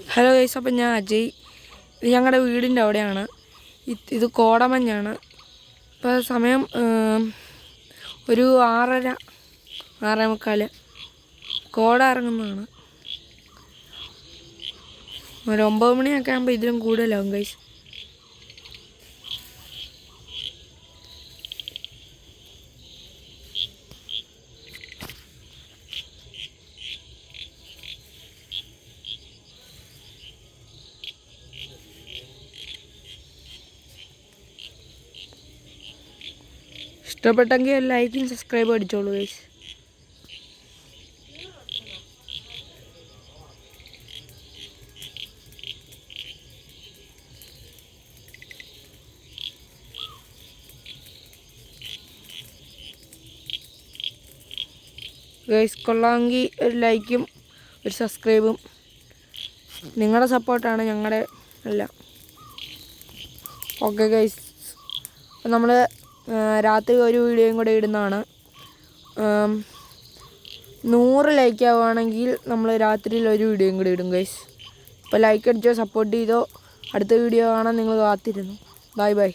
Hello guys, അപ്പം ഞാൻ അജയ്. ഇത് ഞങ്ങളുടെ വീടിൻ്റെ അവിടെയാണ്. ഇത് കോടമഞ്ഞാണ്. ഇപ്പോൾ സമയം ഒരു 6:30 6:45 കോട ഇറങ്ങുന്നതാണ്. ഒരു 9 മണിയൊക്കെ ആകുമ്പോൾ ഇതിലും കൂടുതലാവും ഗൈസ്. ഇഷ്ടപ്പെട്ടെങ്കിൽ ലൈക്കും സബ്സ്ക്രൈബും അടിച്ചോളൂ ഗൈസ്. ഗൈസ് കൊള്ളാമെങ്കിൽ ഒരു ലൈക്കും ഒരു സബ്സ്ക്രൈബും. നിങ്ങളുടെ സപ്പോർട്ടാണ് ഞങ്ങളുടെ എല്ലാം. ഓക്കെ ഗൈസ്, അപ്പം നമ്മൾ രാത്രി ഒരു വീഡിയോയും കൂടെ ഇടുന്നതാണ്. 100 ലൈക്ക് ആവുകയാണെങ്കിൽ നമ്മൾ രാത്രിയിൽ ഒരു വീഡിയോയും കൂടെ ഇടും ഗൈസ്. അപ്പോൾ ലൈക്ക് അടിച്ചോ, സപ്പോർട്ട് ചെയ്തോ. അടുത്ത വീഡിയോ കാണാൻ നിങ്ങൾ കാത്തിരുന്നു. Bye bye.